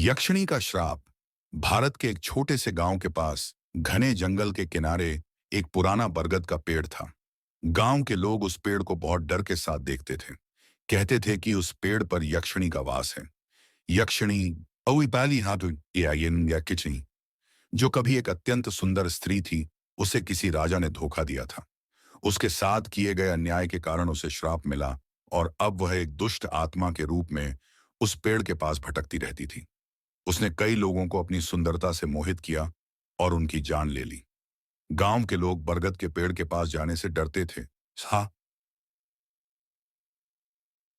यक्षिणी का श्राप। भारत के एक छोटे से गांव के पास घने जंगल के किनारे एक पुराना बरगद का पेड़ था। गांव के लोग उस पेड़ को बहुत डर के साथ देखते थे। कहते थे कि उस पेड़ पर यक्षिणी का वास है। यक्षिणी अविपाली हाथु या किचनी, जो कभी एक अत्यंत सुंदर स्त्री थी। उसे किसी राजा ने धोखा दिया था। उसके साथ किए गए अन्याय के कारण उसे श्राप मिला और अब वह एक दुष्ट आत्मा के रूप में उस पेड़ के पास भटकती रहती थी। उसने कई लोगों को अपनी सुंदरता से मोहित किया और उनकी जान ले ली। गांव के लोग बरगद के पेड़ के पास जाने से डरते थे, हाँ,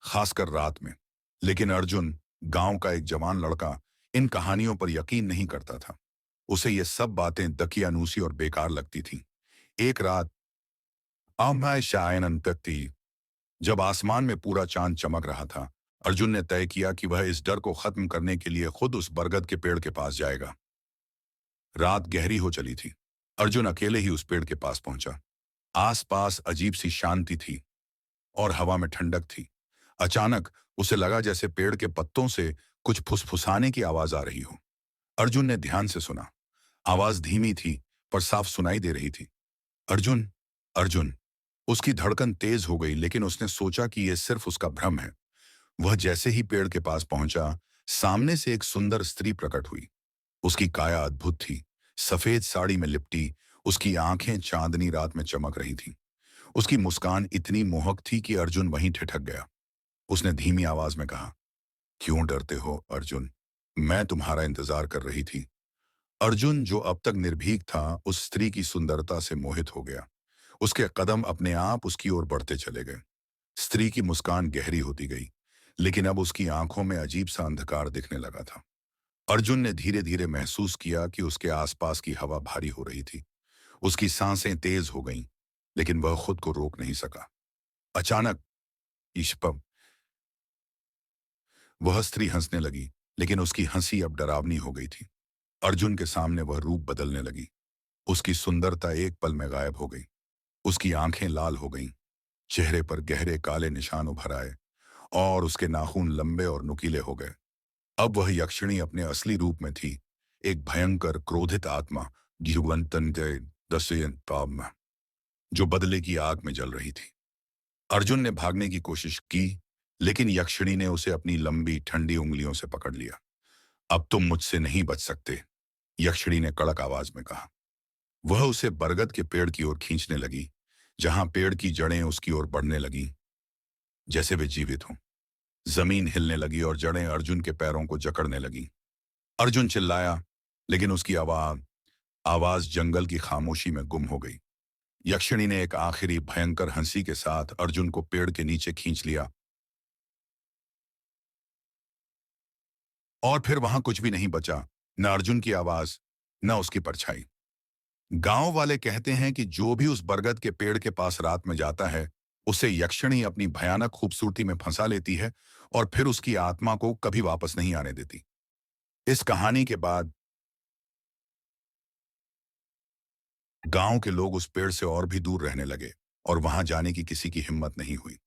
खासकर रात में। लेकिन अर्जुन, गांव का एक जवान लड़का, इन कहानियों पर यकीन नहीं करता था। उसे ये सब बातें दकियानूसी और बेकार लगती थीं। एक रात अमाय शायन थी, जब आसमान में पूरा चांद चमक रहा था, अर्जुन ने तय किया कि वह इस डर को खत्म करने के लिए खुद उस बरगद के पेड़ के पास जाएगा। रात गहरी हो चली थी। अर्जुन अकेले ही उस पेड़ के पास पहुंचा। आसपास अजीब सी शांति थी और हवा में ठंडक थी। अचानक उसे लगा जैसे पेड़ के पत्तों से कुछ फुसफुसाने की आवाज आ रही हो। अर्जुन ने ध्यान से सुना। आवाज धीमी थी पर साफ सुनाई दे रही थी। अर्जुन, अर्जुन। उसकी धड़कन तेज हो गई, लेकिन उसने सोचा कि यह सिर्फ उसका भ्रम है। वह जैसे ही पेड़ के पास पहुंचा, सामने से एक सुंदर स्त्री प्रकट हुई। उसकी काया अद्भुत थी, सफेद साड़ी में लिपटी। उसकी आंखें चांदनी रात में चमक रही थीं। उसकी मुस्कान इतनी मोहक थी कि अर्जुन वहीं ठिठक गया। उसने धीमी आवाज में कहा, क्यों डरते हो अर्जुन? मैं तुम्हारा इंतजार कर रही थी। अर्जुन, जो अब तक निर्भीक था, उस स्त्री की सुंदरता से मोहित हो गया। उसके कदम अपने आप उसकी ओर बढ़ते चले गए। स्त्री की मुस्कान गहरी होती गई, लेकिन अब उसकी आंखों में अजीब सा अंधकार दिखने लगा था। अर्जुन ने धीरे धीरे महसूस किया कि उसके आसपास की हवा भारी हो रही थी। उसकी सांसें तेज हो गईं, लेकिन वह खुद को रोक नहीं सका। अचानक ईशपम, वह स्त्री हंसने लगी, लेकिन उसकी हंसी अब डरावनी हो गई थी। अर्जुन के सामने वह रूप बदलने लगी। उसकी सुंदरता एक पल में गायब हो गई। उसकी आंखें लाल हो गईं, चेहरे पर गहरे काले निशान उभर आए और उसके नाखून लंबे और नुकीले हो गए। अब वह यक्षिणी अपने असली रूप में थी, एक भयंकर क्रोधित आत्मा, जीवंतन के दस्यन पाप में, जो बदले की आग में जल रही थी। अर्जुन ने भागने की कोशिश की, लेकिन यक्षिणी ने उसे अपनी लंबी ठंडी उंगलियों से पकड़ लिया। अब तुम मुझसे नहीं बच सकते, यक्षिणी ने कड़क आवाज में कहा। वह उसे बरगद के पेड़ की ओर खींचने लगी, जहां पेड़ की जड़ें उसकी ओर बढ़ने लगीं, जैसे वे जीवित हों। जमीन हिलने लगी और जड़ें अर्जुन के पैरों को जकड़ने लगीं। अर्जुन चिल्लाया, लेकिन उसकी आवाज आवाज जंगल की खामोशी में गुम हो गई। यक्षिणी ने एक आखिरी भयंकर हंसी के साथ अर्जुन को पेड़ के नीचे खींच लिया और फिर वहां कुछ भी नहीं बचा, न अर्जुन की आवाज, न उसकी परछाई। गांव वाले कहते हैं कि जो भी उस बरगद के पेड़ के पास रात में जाता है, उसे यक्षिणी अपनी भयानक खूबसूरती में फंसा लेती है और फिर उसकी आत्मा को कभी वापस नहीं आने देती। इस कहानी के बाद गांव के लोग उस पेड़ से और भी दूर रहने लगे और वहां जाने की किसी की हिम्मत नहीं हुई।